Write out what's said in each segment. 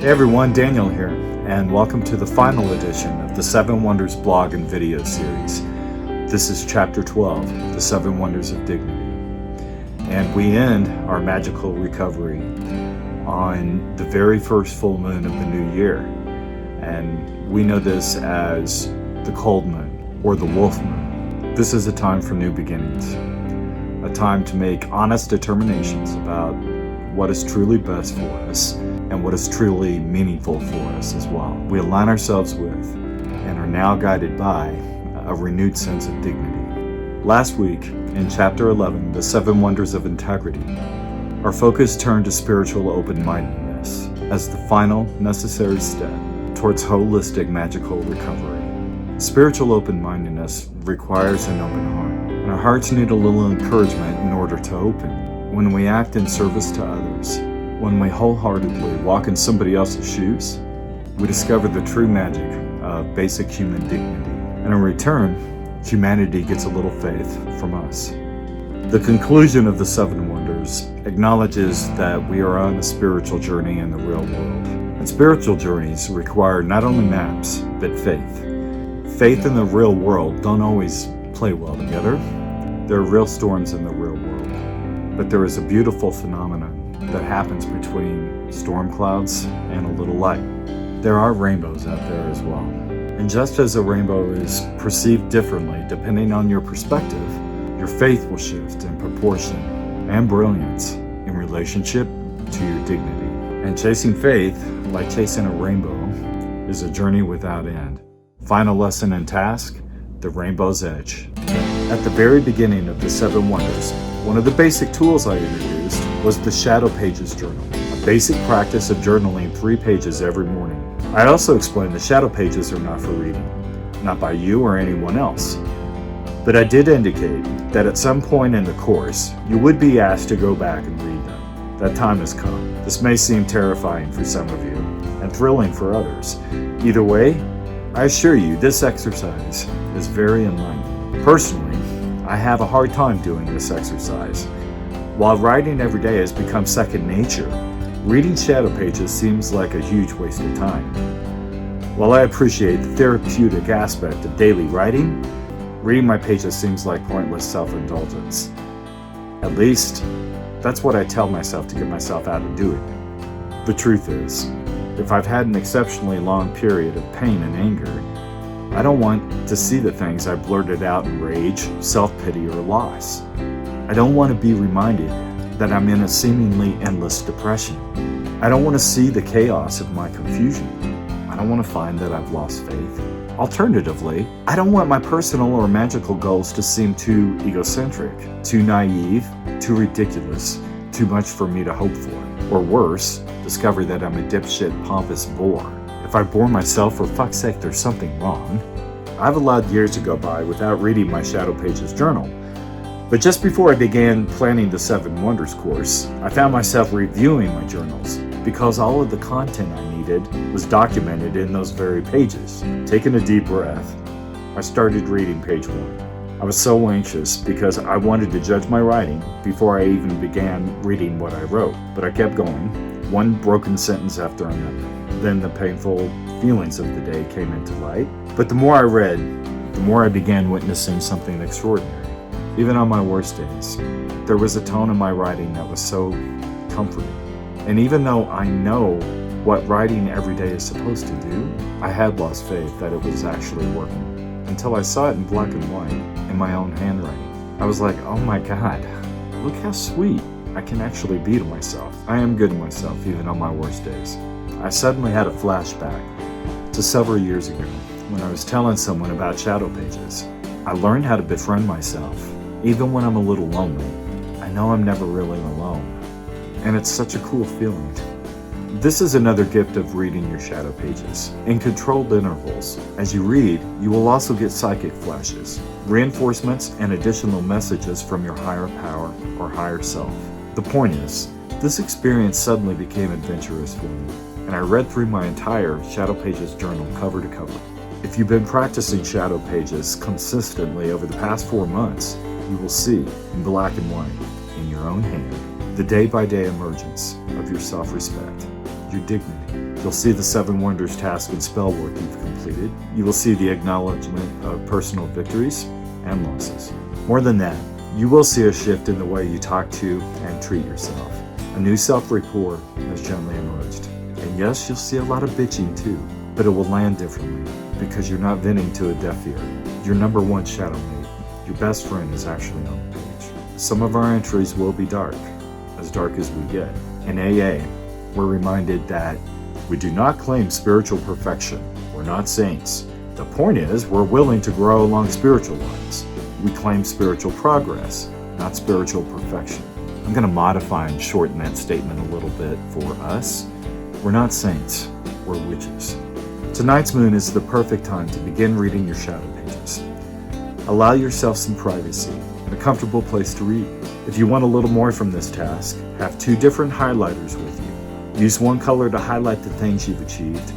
Hey everyone, Daniel here, and welcome to the final edition of the 7 Wonders blog and video series. This is Chapter 12, The 7 Wonders of Dignity. And we end our magical recovery on the very first full moon of the new year. And we know this as the cold moon or the wolf moon. This is a time for new beginnings, a time to make honest determinations about what is truly best for us and what is truly meaningful for us as well. We align ourselves with and are now guided by a renewed sense of dignity. Last week, in Chapter 11, The 7 Wonders of Integrity, our focus turned to spiritual open-mindedness as the final necessary step towards holistic magical recovery. Spiritual open-mindedness requires an open heart, and our hearts need a little encouragement in order to open. When we act in service to others, when we wholeheartedly walk in somebody else's shoes, we discover the true magic of basic human dignity. And in return, humanity gets a little faith from us. The conclusion of the 7 Wonders acknowledges that we are on a spiritual journey in the real world. And spiritual journeys require not only maps, but faith. Faith and the real world don't always play well together. There are real storms in the real world. But there is a beautiful phenomenon that happens between storm clouds and a little light. There are rainbows out there as well. And just as a rainbow is perceived differently depending on your perspective, your faith will shift in proportion and brilliance in relationship to your dignity. And chasing faith, like chasing a rainbow, is a journey without end. Final lesson and task, the rainbow's edge. At the very beginning of the 7 Wonders, one of the basic tools I introduced was the Shadow Pages Journal, a basic practice of journaling 3 pages every morning. I also explained the Shadow Pages are not for reading, not by you or anyone else. But I did indicate that at some point in the course, you would be asked to go back and read them. That time has come. This may seem terrifying for some of you, and thrilling for others. Either way, I assure you this exercise is very enlightening. Personally, I have a hard time doing this exercise. While writing every day has become second nature, reading Shadow Pages seems like a huge waste of time. While I appreciate the therapeutic aspect of daily writing, reading my pages seems like pointless self-indulgence. At least, that's what I tell myself to get myself out of doing it. The truth is, if I've had an exceptionally long period of pain and anger, I don't want to see the things I blurted out in rage, self-pity, or loss. I don't want to be reminded that I'm in a seemingly endless depression. I don't want to see the chaos of my confusion. I don't want to find that I've lost faith. Alternatively, I don't want my personal or magical goals to seem too egocentric, too naive, too ridiculous, too much for me to hope for. Or worse, discover that I'm a dipshit, pompous bore. If I bore myself, for fuck's sake, there's something wrong. I've allowed years to go by without reading my Shadow Pages journal. But just before I began planning the 7 Wonders course, I found myself reviewing my journals because all of the content I needed was documented in those very pages. Taking a deep breath, I started reading page 1. I was so anxious because I wanted to judge my writing before I even began reading what I wrote. But I kept going, one broken sentence after another. Then the painful feelings of the day came into light. But the more I read, the more I began witnessing something extraordinary. Even on my worst days, there was a tone in my writing that was so comforting. And even though I know what writing every day is supposed to do, I had lost faith that it was actually working. Until I saw it in black and white, in my own handwriting. I was like, oh my God, look how sweet I can actually be to myself. I am good to myself even on my worst days. I suddenly had a flashback to several years ago when I was telling someone about Shadow Pages. I learned how to befriend myself, even when I'm a little lonely. I know I'm never really alone, and it's such a cool feeling. This is another gift of reading your Shadow Pages. In controlled intervals, as you read, you will also get psychic flashes, reinforcements, and additional messages from your higher power or higher self. The point is, this experience suddenly became adventurous for me, and I read through my entire Shadow Pages journal cover to cover. If you've been practicing Shadow Pages consistently over the past 4 months, you will see, in black and white, in your own hand, the day-by-day emergence of your self-respect, your dignity, You'll see the 7 Wonders task and spell work you've completed. You will see the acknowledgement of personal victories and losses. More than that, you will see a shift in the way you talk to and treat yourself. A new self-rapport has gently emerged. And yes, you'll see a lot of bitching too, but it will land differently because you're not venting to a deaf ear. Your number 1 shadow mate, your best friend, is actually on the page. Some of our entries will be dark as we get. In AA, we're reminded that we do not claim spiritual perfection. We're not saints. The point is, we're willing to grow along spiritual lines. We claim spiritual progress, not spiritual perfection. I'm going to modify and shorten that statement a little bit for us. We're not saints, we're witches. Tonight's moon is the perfect time to begin reading your shadow pages. Allow yourself some privacy and a comfortable place to read. If you want a little more from this task, have 2 different highlighters with you. Use one color to highlight the things you've achieved,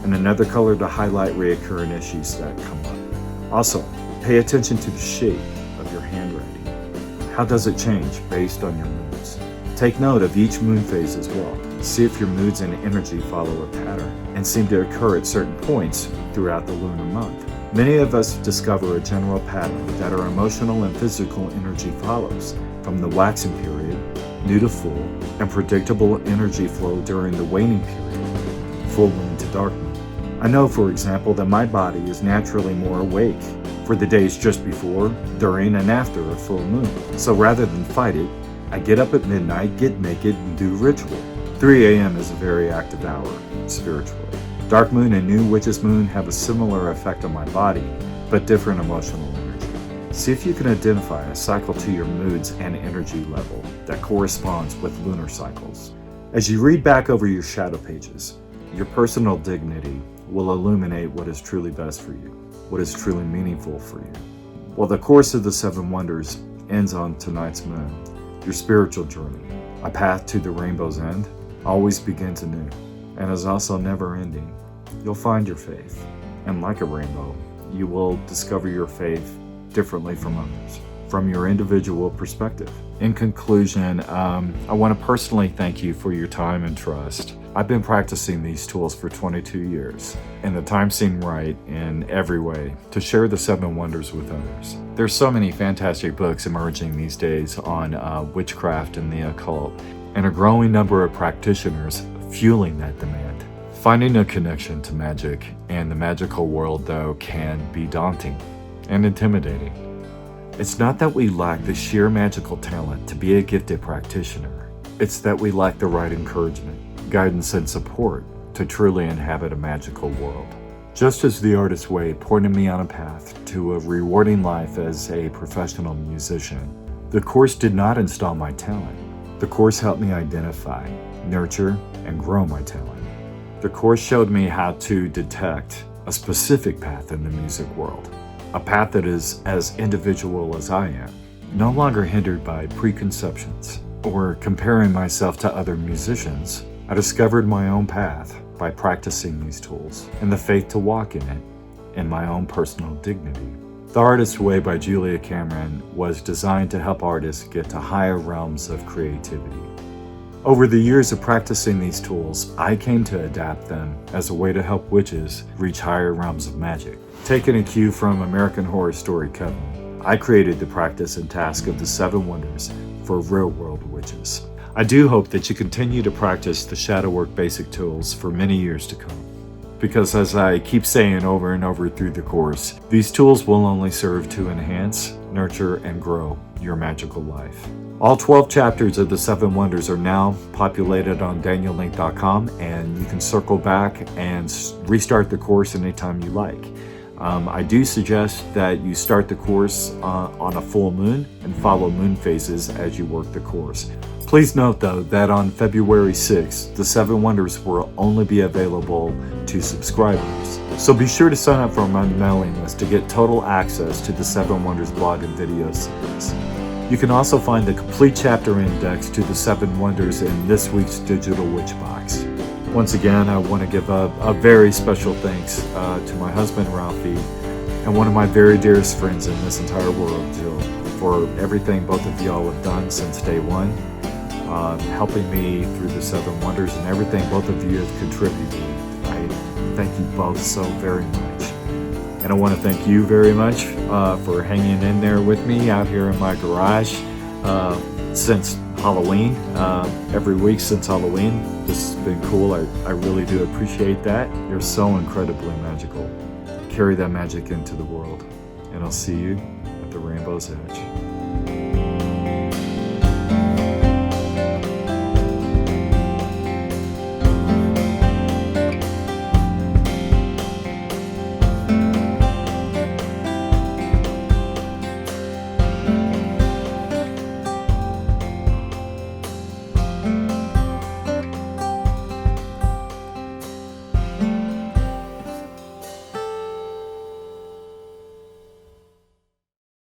and another color to highlight recurring issues that come up. Also, pay attention to the shape of your handwriting. How does it change based on your moods? Take note of each moon phase as well. See if your moods and energy follow a pattern and seem to occur at certain points throughout the lunar month. Many of us discover a general pattern that our emotional and physical energy follows, from the waxing period, new to full, and predictable energy flow during the waning period, full moon to dark moon. I know, for example, that my body is naturally more awake for the days just before, during, and after a full moon. So rather than fight it, I get up at midnight, get naked, and do ritual. 3 a.m. is a very active hour, spiritually. Dark moon and new witch's moon have a similar effect on my body, but different emotional energy. See if you can identify a cycle to your moods and energy level that corresponds with lunar cycles. As you read back over your shadow pages, your personal dignity will illuminate what is truly best for you, what is truly meaningful for you. While the course of the 7 Wonders ends on tonight's moon, your spiritual journey, a path to the rainbow's end, always begins anew and is also never ending. You'll find your faith, and like a rainbow, you will discover your faith differently from others, from your individual perspective. In conclusion, I want to personally thank you for your time and trust. I've been practicing these tools for 22 years, and the time seemed right in every way to share the 7 Wonders with others. There's so many fantastic books emerging these days on witchcraft and the occult, and a growing number of practitioners fueling that demand. Finding a connection to magic and the magical world, though, can be daunting and intimidating. It's not that we lack the sheer magical talent to be a gifted practitioner. It's that we lack the right encouragement, guidance, and support to truly inhabit a magical world. Just as the Artist's Way pointed me on a path to a rewarding life as a professional musician, the course did not install my talent. The course helped me identify, nurture, and grow my talent. The course showed me how to detect a specific path in the music world, a path that is as individual as I am, no longer hindered by preconceptions or comparing myself to other musicians. I discovered my own path by practicing these tools and the faith to walk in it in my own personal dignity. The Artist's Way by Julia Cameron was designed to help artists get to higher realms of creativity. Over the years of practicing these tools, I came to adapt them as a way to help witches reach higher realms of magic. Taking a cue from American Horror Story Coven, I created the practice and task of the 7 Wonders for real-world witches. I do hope that you continue to practice the shadow work basic tools for many years to come. Because as I keep saying over and over through the course, these tools will only serve to enhance, nurture, and grow your magical life. All 12 chapters of the 7 Wonders are now populated on daniellink.com, and you can circle back and restart the course anytime you like. I do suggest that you start the course on a full moon and follow moon phases as you work the course. Please note, though, that on February 6th, the 7 Wonders will only be available to subscribers. So be sure to sign up for my mailing list to get total access to the 7 Wonders blog and video series. You can also find the complete chapter index to the 7 Wonders in this week's Digital Witch Box. Once again, I want to give a very special thanks to my husband, Ralphie, and one of my very dearest friends in this entire world, Jill, for everything both of y'all have done since day one, helping me through the 7 Wonders, and everything both of you have contributed today. Thank you both so very much. And I want to thank you very much for hanging in there with me out here in my garage since Halloween, every week since Halloween. This has been cool. I really do appreciate that. You're so incredibly magical. Carry that magic into the world, and I'll see you at the rainbow's edge.